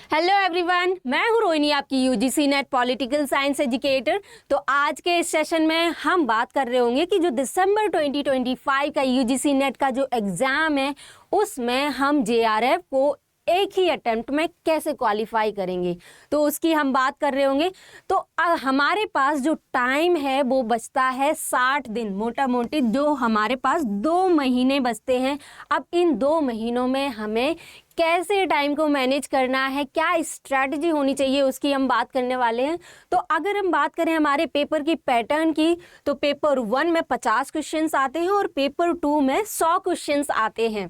Hello everyone, मैं हूँ रोहिणी, आपकी UGC net political science educator. तो आज के इस सेशन में हम बात कर रहे होंगे कि जो दिसंबर 2025 का यूजीसी नेट का जो एग्ज़ाम है उसमें हम जेआरएफ को एक ही अटेम्प्ट में कैसे क्वालिफाई करेंगे, तो उसकी हम बात कर रहे होंगे। तो हमारे पास जो टाइम है वो बचता है 60 दिन, मोटा मोटी जो हमारे पास 2 महीने बचते हैं। अब इन 2 महीनों में हमें कैसे टाइम को मैनेज करना है, क्या स्ट्रैटेजी होनी चाहिए, उसकी हम बात करने वाले हैं। तो अगर हम बात करें हमारे पेपर की पैटर्न की, तो पेपर 1 में 50 क्वेश्चंस आते हैं और पेपर 2 में 100 क्वेश्चंस आते हैं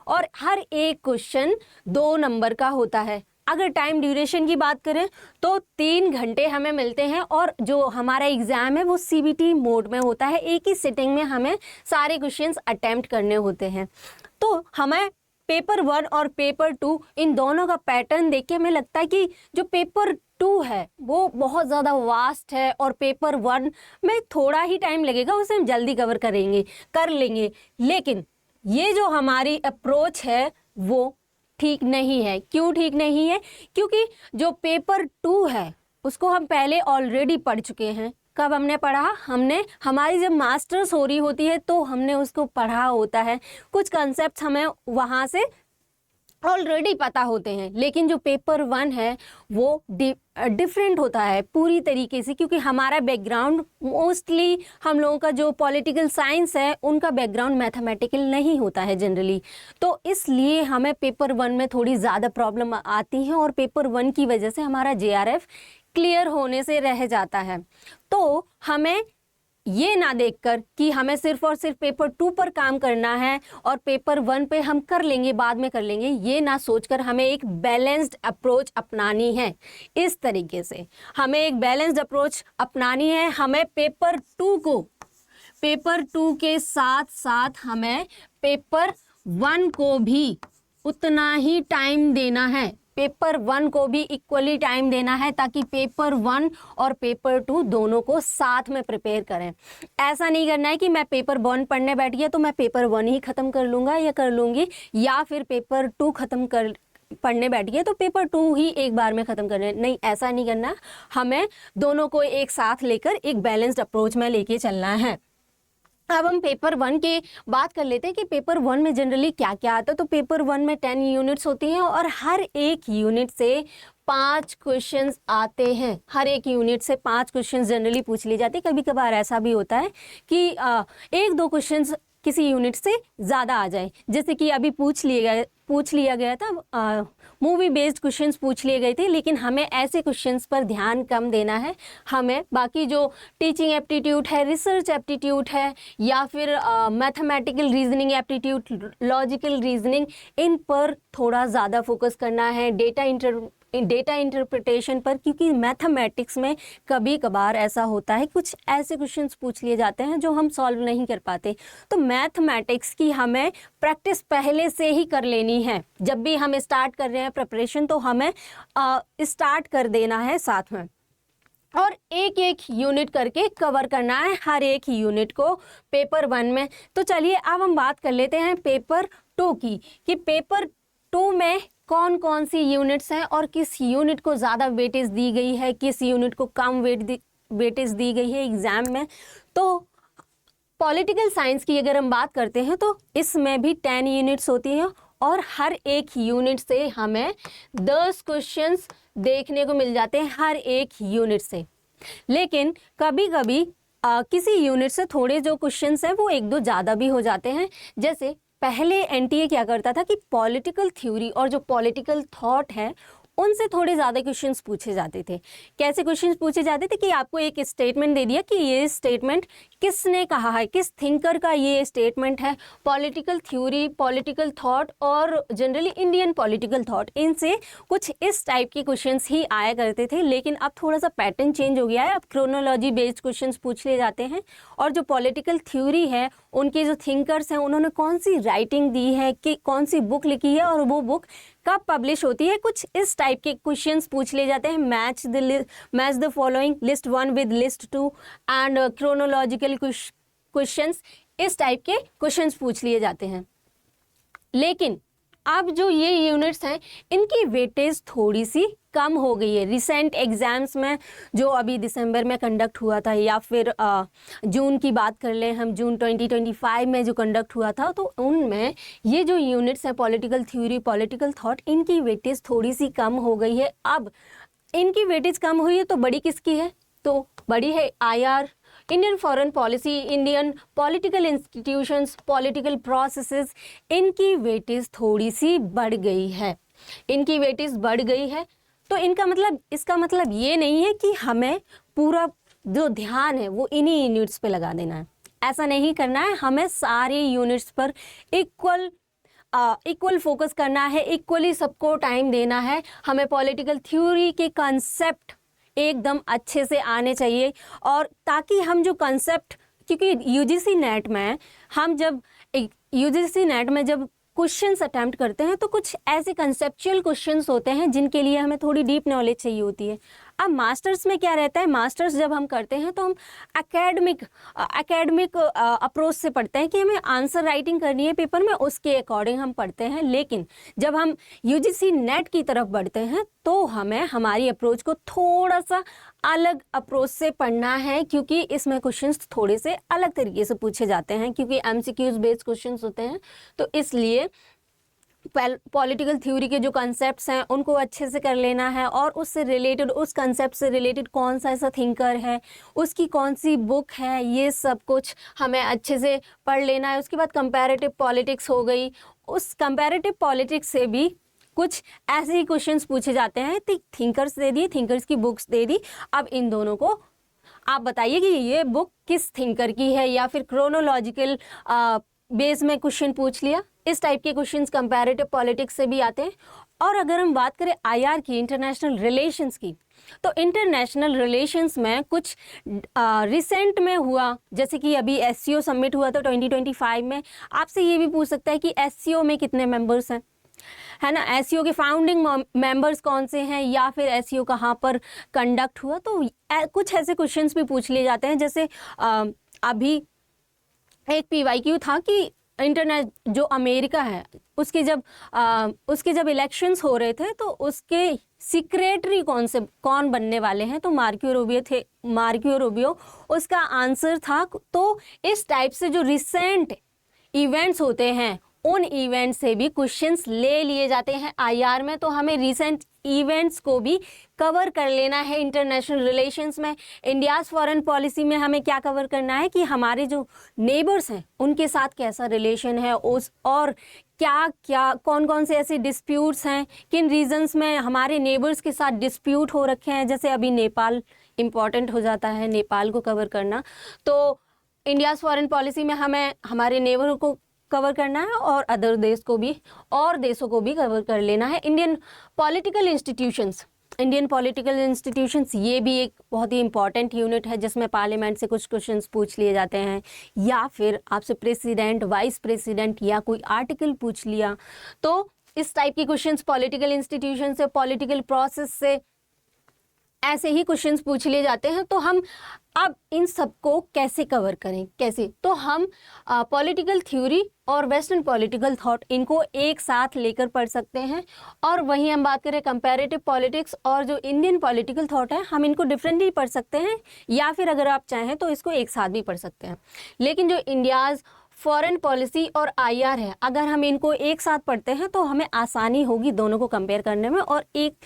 और हर एक क्वेश्चन 2 नंबर का होता है। अगर टाइम ड्यूरेशन की बात करें तो 3 घंटे हमें मिलते हैं और जो हमारा एग्ज़ाम है वो सीबीटी मोड में होता है। एक ही सिटिंग में हमें सारे क्वेश्चंस अटेम्प्ट करने होते हैं। तो हमें पेपर 1 और पेपर 2 इन दोनों का पैटर्न देख के हमें लगता है कि जो पेपर 2 है वो बहुत ज़्यादा वास्ट है और पेपर 1 में थोड़ा ही टाइम लगेगा, उसे हम जल्दी कवर कर लेंगे। लेकिन ये जो हमारी अप्रोच है वो ठीक नहीं है। क्यों ठीक नहीं है? क्योंकि जो पेपर 2 है उसको हम पहले ऑलरेडी पढ़ चुके हैं। कब हमने पढ़ा? हमारी जब मास्टर्स हो रही होती है तो हमने उसको पढ़ा होता है। कुछ कंसेप्ट हमें वहाँ से ऑलरेडी पता होते हैं। लेकिन जो पेपर 1 है वो डिफरेंट होता है पूरी तरीके से, क्योंकि हमारा बैकग्राउंड मोस्टली हम लोगों का जो पॉलिटिकल साइंस है उनका बैकग्राउंड मैथमेटिकल नहीं होता है जनरली। तो इसलिए हमें पेपर 1 में थोड़ी ज़्यादा प्रॉब्लम आती है और पेपर 1 की वजह से हमारा जेआरएफ क्लियर होने से रह जाता है। तो हमें ये ना देखकर कि हमें सिर्फ और सिर्फ पेपर 2 पर काम करना है और पेपर 1 पे हम कर लेंगे, बाद में कर लेंगे, ये ना सोचकर हमें एक बैलेंस्ड अप्रोच अपनानी है। इस तरीके से हमें एक बैलेंस्ड अप्रोच अपनानी है। हमें पेपर 2 के साथ साथ हमें पेपर 1 को भी उतना ही टाइम देना है। पेपर 1 को भी इक्वली टाइम देना है ताकि पेपर 1 और पेपर 2 दोनों को साथ में प्रिपेयर करें। ऐसा नहीं करना है कि मैं पेपर 1 पढ़ने बैठ गया तो मैं पेपर 1 ही ख़त्म कर लूँगा या कर लूँगी, या फिर पेपर 2 पढ़ने बैठ गए तो पेपर 2 ही एक बार में ख़त्म करना है। नहीं, ऐसा नहीं करना। हमें दोनों को एक साथ लेकर एक बैलेंस्ड अप्रोच में लेके चलना है। अब हम पेपर 1 की बात कर लेते हैं कि पेपर 1 में जनरली क्या क्या आता है। तो पेपर 1 में 10 यूनिट्स होती हैं और हर एक यूनिट से 5 क्वेश्चंस आते हैं। हर एक यूनिट से 5 क्वेश्चंस जनरली पूछ लिए जाते हैं। कभी कभार ऐसा भी होता है कि 1-2 क्वेश्चंस किसी यूनिट से ज़्यादा आ जाए, जैसे कि अभी पूछ लिया गया था, मूवी बेस्ड क्वेश्चंस पूछ लिए गए थे। लेकिन हमें ऐसे क्वेश्चंस पर ध्यान कम देना है। हमें बाकी जो टीचिंग एप्टीट्यूड है, रिसर्च एप्टीट्यूड है, या फिर mathematical reasoning aptitude, logical reasoning, इन पर थोड़ा ज़्यादा फोकस करना है। डेटा इंटरप्रिटेशन पर, क्योंकि मैथमेटिक्स में कभी कभार ऐसा होता है कुछ ऐसे क्वेश्चंस पूछ लिए जाते हैं जो हम सॉल्व नहीं कर पाते। तो मैथमेटिक्स की हमें प्रैक्टिस पहले से ही कर लेनी है। जब भी हम स्टार्ट कर रहे हैं प्रिपरेशन तो हमें स्टार्ट कर देना है साथ में, और एक एक यूनिट करके कवर करना है हर एक यूनिट को पेपर 1 में। तो चलिए अब हम बात कर लेते हैं पेपर 2 की, कि पेपर 2 में कौन कौन सी यूनिट्स हैं और किस यूनिट को ज़्यादा वेटेज दी गई है, किस यूनिट को कम वेटेज दी गई है एग्ज़ाम में। तो पॉलिटिकल साइंस की अगर हम बात करते हैं तो इसमें भी 10 यूनिट्स होती हैं और हर एक यूनिट से हमें 10 क्वेश्चंस देखने को मिल जाते हैं हर एक यूनिट से। लेकिन कभी कभी किसी यूनिट से थोड़े जो क्वेश्चंस हैं वो 1-2 ज़्यादा भी हो जाते हैं। जैसे पहले एनटीए क्या करता था कि पॉलिटिकल थ्योरी और जो पॉलिटिकल थॉट है उनसे थोड़े ज़्यादा क्वेश्चंस पूछे जाते थे। कैसे क्वेश्चंस पूछे जाते थे कि आपको एक स्टेटमेंट दे दिया कि ये स्टेटमेंट किसने कहा है, किस थिंकर का ये स्टेटमेंट है। पॉलिटिकल थ्योरी, पॉलिटिकल थॉट और जनरली इंडियन पॉलिटिकल थॉट, इनसे कुछ इस टाइप के क्वेश्चंस ही आया करते थे। लेकिन अब थोड़ा सा पैटर्न चेंज हो गया है। अब क्रोनोलॉजी बेस्ड क्वेश्चंस पूछ लिए जाते हैं और जो पॉलिटिकल थ्योरी है उनके जो थिंकर्स हैं उन्होंने कौन सी राइटिंग दी है, कि कौन सी बुक लिखी है और वो बुक कब पब्लिश होती है, कुछ इस टाइप के क्वेश्चंस पूछ लिए जाते हैं। Match the following list 1 with list 2 and chronological questions, इस टाइप के क्वेश्चंस पूछ लिए जाते हैं। लेकिन अब जो ये यूनिट्स हैं इनकी वेटेज थोड़ी सी कम हो गई है। रिसेंट एग्ज़ाम्स में जो अभी दिसंबर में कंडक्ट हुआ था, या फिर जून की बात कर लें हम, जून 2025 में जो कंडक्ट हुआ था, तो उनमें ये जो यूनिट्स हैं पॉलिटिकल थ्योरी, पॉलिटिकल थॉट, इनकी वेटेज थोड़ी सी कम हो गई है। अब इनकी वेटेज कम हुई है तो बड़ी किसकी है? तो बड़ी है IR, Indian foreign policy, Indian political institutions, political processes, इनकी वेटेज थोड़ी सी बढ़ गई है। इनकी वेटेज बढ़ गई है तो इनका मतलब, इसका मतलब ये नहीं है कि हमें पूरा जो ध्यान है वो इन्हीं यूनिट्स पे लगा देना है, ऐसा नहीं करना है। हमें सारे यूनिट्स पर इक्वल फोकस करना है, इक्वली सबको टाइम देना है। हमें पॉलिटिकल थ्योरी के कंसेप्ट एकदम अच्छे से आने चाहिए, और ताकि हम जो कंसेप्ट, क्योंकि यूजीसी नेट में जब क्वेश्चंस अटेम्प्ट करते हैं तो कुछ ऐसे कंसेप्चुअल क्वेश्चंस होते हैं जिनके लिए हमें थोड़ी डीप नॉलेज चाहिए होती है। अब मास्टर्स में क्या रहता है, मास्टर्स जब हम करते हैं तो हम एकेडमिक अप्रोच से पढ़ते हैं कि हमें आंसर राइटिंग करनी है पेपर में, उसके अकॉर्डिंग हम पढ़ते हैं। लेकिन जब हम यूजीसी नेट की तरफ बढ़ते हैं तो हमें हमारी अप्रोच को थोड़ा सा अलग अप्रोच से पढ़ना है, क्योंकि इसमें क्वेश्चंस थोड़े से अलग तरीके से पूछे जाते हैं, क्योंकि MCQs बेस्ड क्वेश्चंस होते हैं। तो इसलिए पॉलिटिकल थ्योरी के जो कंसेप्ट्स हैं उनको अच्छे से कर लेना है, और उससे रिलेटेड, उस कंसेप्ट से रिलेटेड कौन सा ऐसा थिंकर है, उसकी कौन सी बुक है, ये सब कुछ हमें अच्छे से पढ़ लेना है। उसके बाद कंपैरेटिव पॉलिटिक्स हो गई, उस कंपैरेटिव पॉलिटिक्स से भी कुछ ऐसे ही क्वेश्चंस पूछे जाते हैं। थिंकर्स दे दिए, थिंकर्स की बुक्स दे दी, अब इन दोनों को आप बताइए कि ये बुक किस थिंकर की है, या फिर क्रोनोलॉजिकल बेस में क्वेश्चन पूछ लिया। इस टाइप के क्वेश्चंस कंपैरेटिव पॉलिटिक्स से भी आते हैं। और अगर हम बात करें IR की, इंटरनेशनल रिलेशंस की, तो इंटरनेशनल रिलेशंस में कुछ रिसेंट में हुआ, जैसे कि अभी SCO समिट हुआ था 2025 में। आपसे ये भी पूछ सकता है कि SCO में कितने मेंबर्स हैं, है ना, SCO के फाउंडिंग मेंबर्स कौन से हैं, या फिर SCO कहाँ पर कंडक्ट हुआ। तो कुछ ऐसे क्वेश्चंस भी पूछ लिए जाते हैं। जैसे अभी एक PYQ था कि इंटरनेट जो अमेरिका है उसके जब इलेक्शंस हो रहे थे तो उसके सेक्रेटरी कौन बनने वाले हैं, तो मार्को रूबियो उसका आंसर था। तो इस टाइप से जो रिसेंट इवेंट्स होते हैं उन इवेंट से भी क्वेश्चंस ले लिए जाते हैं IR में। तो हमें रिसेंट इवेंट्स को भी कवर कर लेना है इंटरनेशनल रिलेशंस में। इंडियाज़ फॉरेन पॉलिसी में हमें क्या कवर करना है कि हमारे जो नेबर्स हैं उनके साथ कैसा रिलेशन है, और क्या कौन से ऐसे डिस्प्यूट्स हैं, किन रीजंस में हमारे नेबर्स के साथ डिस्प्यूट हो रखे हैं। जैसे अभी नेपाल इम्पॉर्टेंट हो जाता है, नेपाल को कवर करना। तो इंडियाज़ फॉरेन पॉलिसी में हमें हमारे नेबर को कवर करना है, और अदर देशों को भी कवर कर लेना है। इंडियन पॉलिटिकल इंस्टीट्यूशंस ये भी एक बहुत ही इंपॉर्टेंट यूनिट है, जिसमें पार्लियामेंट से कुछ क्वेश्चंस पूछ लिए जाते हैं, या फिर आपसे प्रेसिडेंट, वाइस प्रेसिडेंट या कोई आर्टिकल पूछ लिया। तो इस टाइप के क्वेश्चंस पॉलिटिकल इंस्टीट्यूशन से, पॉलिटिकल प्रोसेस से ऐसे ही क्वेश्चंस पूछ लिए जाते हैं। तो हम अब इन सबको कैसे कवर करें, तो हम पॉलिटिकल थ्योरी और वेस्टर्न पॉलिटिकल थॉट इनको एक साथ लेकर पढ़ सकते हैं। और वहीं हम बात करें कंपैरेटिव पॉलिटिक्स और जो इंडियन पॉलिटिकल थॉट है, हम इनको डिफरेंटली पढ़ सकते हैं, या फिर अगर आप चाहें तो इसको एक साथ भी पढ़ सकते हैं। लेकिन जो इंडियाज़ फॉरेन पॉलिसी और IR है, अगर हम इनको एक साथ पढ़ते हैं तो हमें आसानी होगी दोनों को कंपेयर करने में, और एक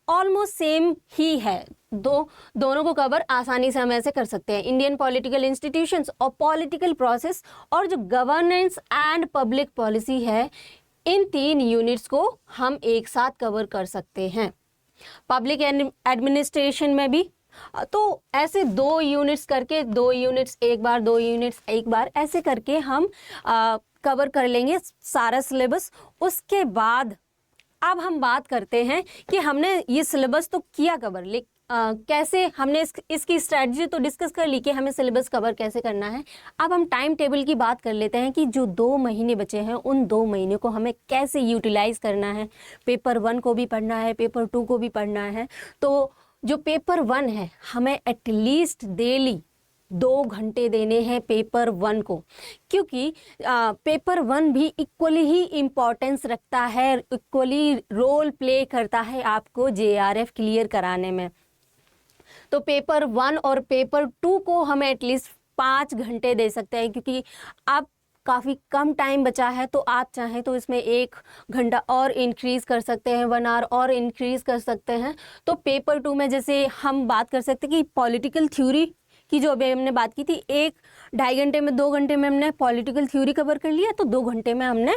ऑलमोस्ट सेम ही है, दोनों को कवर आसानी से हम ऐसे कर सकते हैं। इंडियन पॉलिटिकल इंस्टीट्यूशंस और पॉलिटिकल प्रोसेस, और जो गवर्नेंस एंड पब्लिक पॉलिसी है, इन 3 यूनिट्स को हम एक साथ कवर कर सकते हैं। पब्लिक एडमिनिस्ट्रेशन में भी तो ऐसे 2 यूनिट्स करके, 2 यूनिट्स एक बार, 2 यूनिट्स एक बार, ऐसे करके हम कवर कर लेंगे सारा सिलेबस। उसके बाद अब हम बात करते हैं कि हमने ये सिलेबस तो किया कवर, कैसे हमने इसकी स्ट्रैटेजी तो डिस्कस कर ली कि हमें सिलेबस कवर कैसे करना है। अब हम टाइम टेबल की बात कर लेते हैं कि जो 2 महीने बचे हैं उन 2 महीने को हमें कैसे यूटिलाइज करना है। पेपर 1 को भी पढ़ना है, पेपर 2 को भी पढ़ना है। तो जो पेपर 1 है, हमें एटलीस्ट डेली 2 घंटे देने हैं पेपर 1 को, क्योंकि पेपर 1 भी इक्वली ही इम्पोर्टेंस रखता है, इक्वली रोल प्ले करता है आपको JRF क्लियर कराने में। तो पेपर 1 और पेपर 2 को हम एटलीस्ट 5 घंटे दे सकते हैं, क्योंकि अब काफ़ी कम टाइम बचा है, तो आप चाहें तो इसमें 1 घंटा और इंक्रीज़ कर सकते हैं, 1 आवर और इंक्रीज़ कर सकते हैं। तो पेपर 2 में जैसे हम बात कर सकते हैं कि पॉलिटिकल थ्योरी की जो अभी हमने बात की थी, 1-2.5 घंटे में 2 घंटे में हमने पॉलिटिकल थ्योरी कवर कर लिया, तो 2 घंटे में हमने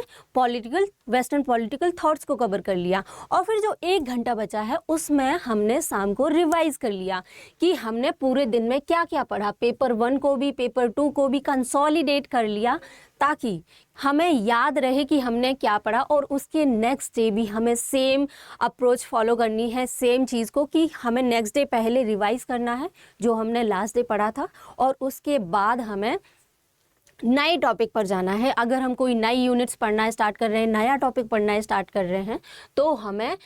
वेस्टर्न पॉलिटिकल थॉट्स को कवर कर लिया। और फिर जो 1 घंटा बचा है उसमें हमने शाम को रिवाइज कर लिया कि हमने पूरे दिन में क्या क्या पढ़ा, पेपर 1 को भी पेपर 2 को भी कंसोलिडेट कर लिया, ताकि हमें याद रहे कि हमने क्या पढ़ा, और उसके नेक्स्ट डे भी हमें सेम अप्रोच फॉलो करनी है, सेम चीज़ को, कि हमें नेक्स्ट डे पहले रिवाइज करना है जो हमने लास्ट डे पढ़ा था, और उसके बाद हमें नए टॉपिक पर जाना है। अगर हम कोई नई यूनिट्स पढ़ना स्टार्ट कर रहे हैं, नया टॉपिक पढ़ना स्टार्ट कर रहे हैं, तो हमें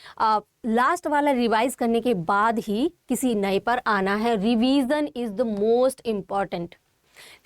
लास्ट वाला रिवाइज करने के बाद ही किसी नए पर आना है। Revision is the most important.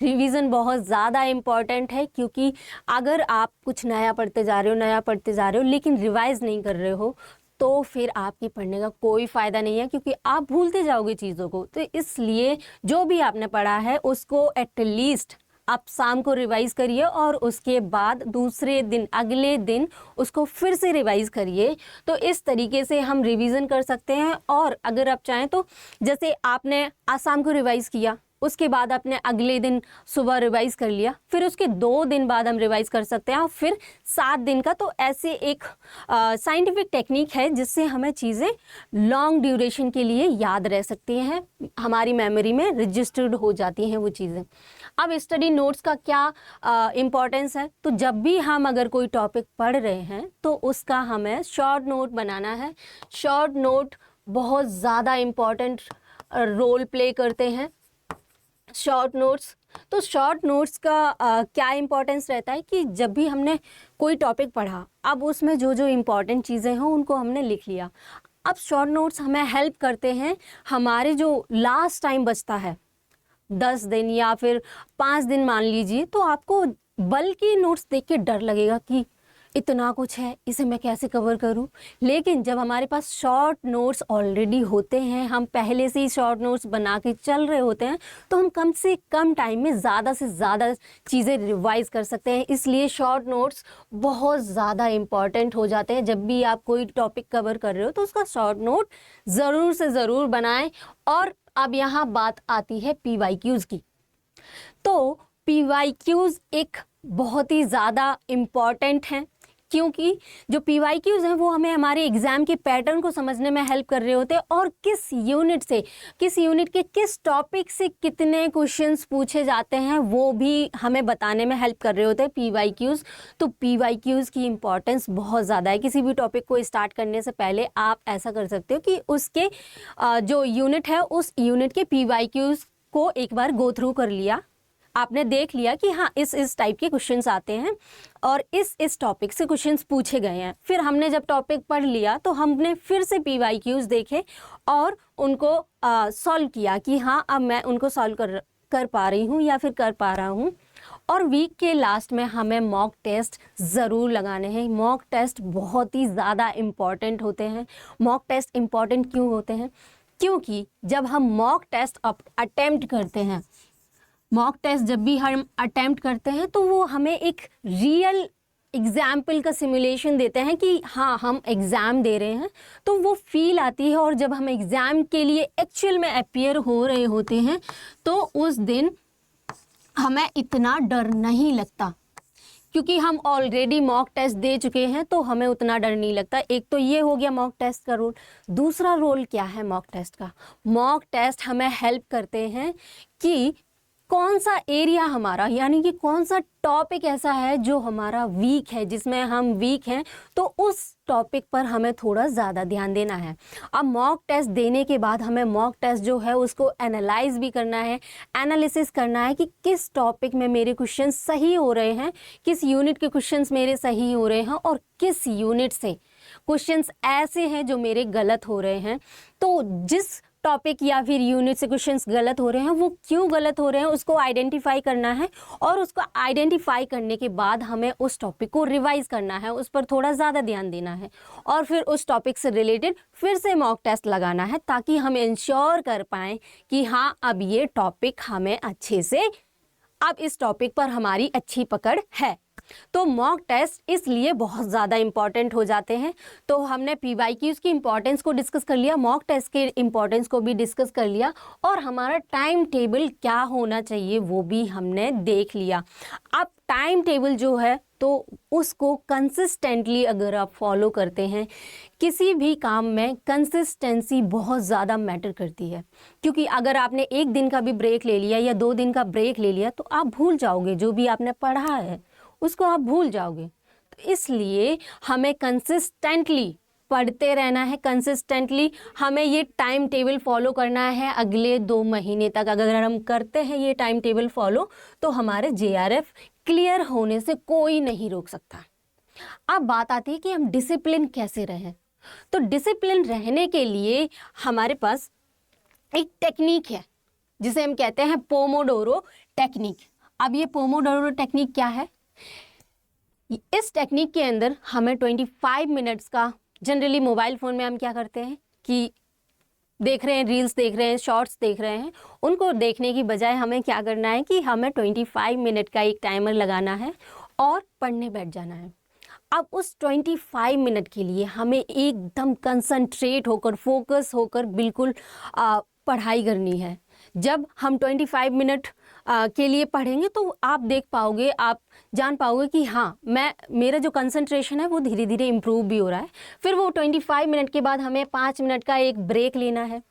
Revision बहुत ज़्यादा इम्पॉर्टेंट है, क्योंकि अगर आप कुछ नया पढ़ते जा रहे हो लेकिन रिवाइज नहीं कर रहे हो, तो फिर आपके पढ़ने का कोई फ़ायदा नहीं है, क्योंकि आप भूलते जाओगे चीज़ों को। तो इसलिए जो भी आपने पढ़ा है उसको एटलीस्ट आप शाम को रिवाइज़ करिए, और उसके बाद दूसरे दिन, अगले दिन उसको फिर से रिवाइज़ करिए। तो इस तरीके से हम रिवीजन कर सकते हैं। और अगर आप चाहें तो जैसे आपने आज शाम को रिवाइज़ किया, उसके बाद आपने अगले दिन सुबह रिवाइज़ कर लिया, फिर उसके 2 दिन बाद हम रिवाइज़ कर सकते हैं, और फिर 7 दिन का। तो ऐसे एक साइंटिफिक टेक्निक है जिससे हमें चीज़ें लॉन्ग ड्यूरेशन के लिए याद रह सकती हैं, हमारी मेमोरी में रजिस्टर्ड हो जाती हैं वो चीज़ें। अब स्टडी नोट्स का क्या इम्पोर्टेंस है, तो जब भी हम अगर कोई टॉपिक पढ़ रहे हैं तो उसका हमें शॉर्ट नोट बनाना है। शॉर्ट नोट बहुत ज़्यादा इम्पॉर्टेंट रोल प्ले करते हैं शॉर्ट नोट्स। तो शॉर्ट नोट्स का क्या इम्पोर्टेंस रहता है कि जब भी हमने कोई टॉपिक पढ़ा, अब उसमें जो जो इम्पोर्टेंट चीज़ें हों उनको हमने लिख लिया। अब शॉर्ट नोट्स हमें हेल्प करते हैं, हमारे जो लास्ट टाइम बचता है 10 दिन या फिर 5 दिन मान लीजिए, तो आपको बल्कि नोट्स देख के डर लगेगा कि इतना कुछ है, इसे मैं कैसे कवर करूं। लेकिन जब हमारे पास शॉर्ट नोट्स ऑलरेडी होते हैं, हम पहले से ही शॉर्ट नोट्स बना के चल रहे होते हैं, तो हम कम से कम टाइम में ज़्यादा से ज़्यादा चीज़ें रिवाइज कर सकते हैं। इसलिए शॉर्ट नोट्स बहुत ज़्यादा इम्पॉर्टेंट हो जाते हैं। जब भी आप कोई टॉपिक कवर कर रहे हो तो उसका शॉर्ट नोट ज़रूर से ज़रूर बनाएं। और अब यहाँ बात आती है PYQs की। तो PYQs एक बहुत ही ज़्यादा इम्पॉर्टेंट हैं, क्योंकि जो PYQs हैं वो हमें हमारे एग्ज़ाम के पैटर्न को समझने में हेल्प कर रहे होते हैं, और किस यूनिट के किस टॉपिक से कितने क्वेश्चंस पूछे जाते हैं वो भी हमें बताने में हेल्प कर रहे होते हैं PYQs। तो PYQs की इम्पॉर्टेंस बहुत ज़्यादा है। किसी भी टॉपिक को स्टार्ट करने से पहले आप ऐसा कर सकते हो कि उसके जो यूनिट है उस यूनिट के PYQs को एक बार गो थ्रू कर लिया, आपने देख लिया कि हाँ इस टाइप के क्वेश्चंस आते हैं और इस टॉपिक से क्वेश्चंस पूछे गए हैं। फिर हमने जब टॉपिक पढ़ लिया तो हमने फिर से PYQs देखे और उनको सॉल्व किया कि हाँ अब मैं उनको सॉल्व कर पा रही हूँ या फिर कर पा रहा हूँ। और वीक के लास्ट में हमें मॉक टेस्ट ज़रूर लगाने हैं। मॉक टेस्ट बहुत ही ज़्यादा इम्पॉर्टेंट होते हैं। मॉक टेस्ट इम्पॉर्टेंट क्यों होते हैं? क्योंकि जब हम मॉक टेस्ट अटेम्प्ट करते हैं, मॉक टेस्ट जब भी हम अटेम्प्ट करते हैं तो वो हमें एक रियल एग्जाम्पल का सिमुलेशन देते हैं कि हाँ हम एग्ज़ाम दे रहे हैं, तो वो फील आती है। और जब हम एग्ज़ाम के लिए एक्चुअल में अपीयर हो रहे होते हैं तो उस दिन हमें इतना डर नहीं लगता, क्योंकि हम ऑलरेडी मॉक टेस्ट दे चुके हैं तो हमें उतना डर नहीं लगता। एक तो ये हो गया मॉक टेस्ट का रोल। दूसरा रोल क्या है मॉक टेस्ट का? मॉक टेस्ट हमें हेल्प करते हैं कि कौन सा एरिया हमारा, यानी कि कौन सा टॉपिक ऐसा है जो हमारा वीक है, जिसमें हम वीक हैं, तो उस टॉपिक पर हमें थोड़ा ज़्यादा ध्यान देना है। अब मॉक टेस्ट देने के बाद हमें मॉक टेस्ट जो है उसको एनालाइज भी करना है, एनालिसिस करना है कि किस टॉपिक में मेरे क्वेश्चन सही हो रहे हैं, किस यूनिट के क्वेश्चंस मेरे सही हो रहे हैं और किस यूनिट से क्वेश्चंस ऐसे हैं जो मेरे गलत हो रहे हैं। तो जिस टॉपिक या फिर यूनिट से क्वेश्चंस गलत हो रहे हैं, वो क्यों गलत हो रहे हैं उसको आइडेंटिफाई करना है, और उसको आइडेंटिफाई करने के बाद हमें उस टॉपिक को रिवाइज करना है, उस पर थोड़ा ज़्यादा ध्यान देना है, और फिर उस टॉपिक से रिलेटेड फिर से मॉक टेस्ट लगाना है, ताकि हम इंश्योर कर पाएँ कि हाँ अब ये टॉपिक हमें अच्छे से, अब इस टॉपिक पर हमारी अच्छी पकड़ है। तो मॉक टेस्ट इसलिए बहुत ज़्यादा इम्पॉर्टेंट हो जाते हैं। तो हमने PYQs की इम्पॉर्टेंस को डिस्कस कर लिया, मॉक टेस्ट के इम्पॉर्टेंस को भी डिस्कस कर लिया, और हमारा टाइम टेबल क्या होना चाहिए वो भी हमने देख लिया। अब टाइम टेबल जो है तो उसको कंसिस्टेंटली अगर आप फॉलो करते हैं, किसी भी काम में कंसिस्टेंसी बहुत ज़्यादा मैटर करती है, क्योंकि अगर आपने एक दिन का भी ब्रेक ले लिया या 2 दिन का ब्रेक ले लिया तो आप भूल जाओगे, जो भी आपने पढ़ा है उसको आप भूल जाओगे। तो इसलिए हमें कंसिस्टेंटली पढ़ते रहना है, कंसिस्टेंटली हमें ये टाइम टेबल फॉलो करना है अगले 2 महीने तक। अगर हम करते हैं ये टाइम टेबल फॉलो तो हमारे JRF क्लियर होने से कोई नहीं रोक सकता। अब बात आती है कि हम डिसिप्लिन कैसे रहें। तो डिसिप्लिन रहने के लिए हमारे पास एक टेक्निक है जिसे हम कहते हैं पोमोडोरो टेक्निक। अब ये पोमोडोरो टेक्निक क्या है? इस टेक्निक के अंदर हमें 25 मिनट्स का, जनरली मोबाइल फ़ोन में हम क्या करते हैं कि देख रहे हैं, रील्स देख रहे हैं, शॉर्ट्स देख रहे हैं, उनको देखने की बजाय हमें क्या करना है कि हमें 25 मिनट का एक टाइमर लगाना है और पढ़ने बैठ जाना है। अब उस 25 मिनट के लिए हमें एकदम कंसंट्रेट होकर, फोकस होकर बिल्कुल पढ़ाई करनी है। जब हम 25 मिनट के लिए पढ़ेंगे तो आप देख पाओगे, आप जान पाओगे कि हाँ मेरा जो कंसंट्रेशन है वो धीरे धीरे इम्प्रूव भी हो रहा है। फिर वो 25 मिनट के बाद हमें 5 मिनट का एक ब्रेक लेना है,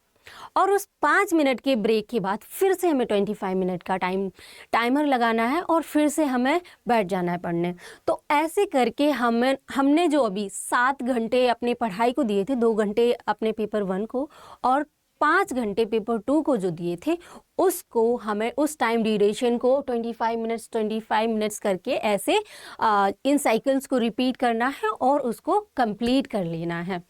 और उस 5 मिनट के ब्रेक के बाद फिर से हमें 25 मिनट का टाइमर लगाना है और फिर से हमें बैठ जाना है पढ़ने। तो ऐसे करके हमने जो अभी 7 घंटे अपनी पढ़ाई को दिए थे, 2 घंटे अपने पेपर 1 को और 5 घंटे पेपर 2 को जो दिए थे, उसको हमें उस टाइम ड्यूरेशन को 25 मिनट्स करके ऐसे इन साइकिल्स को रिपीट करना है और उसको कंप्लीट कर लेना है।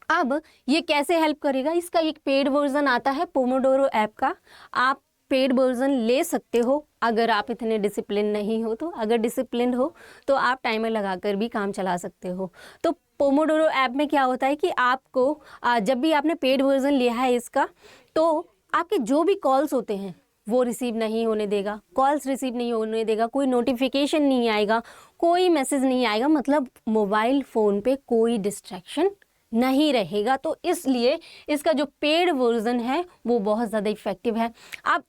अब ये कैसे हेल्प करेगा? इसका एक पेड वर्जन आता है पोमोडोरो ऐप का, आप पेड वर्जन ले सकते हो अगर आप इतने डिसिप्लिन नहीं हो। तो अगर डिसिप्लिन हो तो आप टाइमर लगाकर भी काम चला सकते हो। तो पोमोडोरो ऐप में क्या होता है कि आपको जब भी आपने पेड वर्जन लिया है इसका, तो आपके जो भी कॉल्स होते हैं वो रिसीव नहीं होने देगा, कॉल्स रिसीव नहीं होने देगा, कोई नोटिफिकेशन नहीं आएगा, कोई मैसेज नहीं आएगा, मतलब मोबाइल फ़ोन पे कोई डिस्ट्रैक्शन नहीं रहेगा। तो इसलिए इसका जो पेड वर्जन है वो बहुत ज़्यादा इफ़ेक्टिव है। अब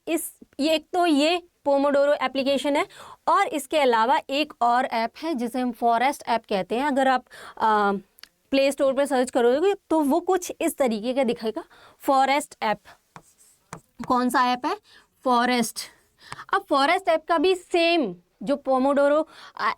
एक तो ये पोमोडोरो एप्लीकेशन है, और इसके अलावा एक और ऐप है जिसे हम फॉरेस्ट ऐप कहते हैं। अगर आप प्ले स्टोर पर सर्च करोगे तो वो कुछ इस तरीके का दिखेगा, फॉरेस्ट ऐप। कौन सा ऐप है? फॉरेस्ट। अब फॉरेस्ट ऐप का भी सेम जो पोमोडोरो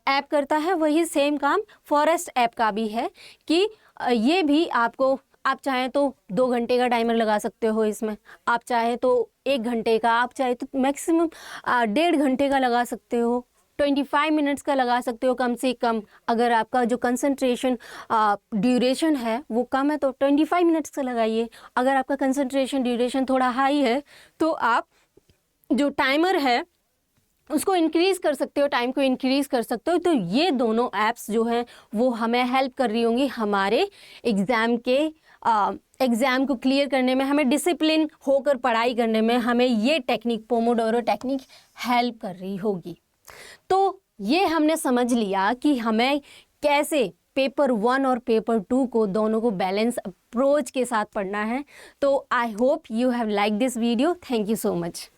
ऐप करता है वही सेम काम फॉरेस्ट ऐप का भी है कि ये भी आपको, आप चाहें तो 2 घंटे का टाइमर लगा सकते हो इसमें, आप चाहे तो 1 घंटे का, आप चाहे तो मैक्सिमम 1.5 घंटे का लगा सकते हो, 25 मिनट्स का लगा सकते हो कम से कम। अगर आपका जो कंसंट्रेशन ड्यूरेशन है वो कम है तो 25 मिनट्स का लगाइए। अगर आपका कंसंट्रेशन ड्यूरेशन थोड़ा हाई है तो आप जो टाइमर है उसको इंक्रीज़ कर सकते हो, टाइम को इंक्रीज़ कर सकते हो। तो ये दोनों ऐप्स जो हैं वो हमें हेल्प कर रही होंगी हमारे एग्ज़ाम को क्लियर करने में, हमें डिसिप्लिन होकर पढ़ाई करने में हमें ये टेक्निक, पोमोडोरो टेक्निक हेल्प कर रही होगी। तो ये हमने समझ लिया कि हमें कैसे पेपर 1 और पेपर 2 को दोनों को बैलेंस अप्रोच के साथ पढ़ना है। तो I hope you have like this video. Thank you so much.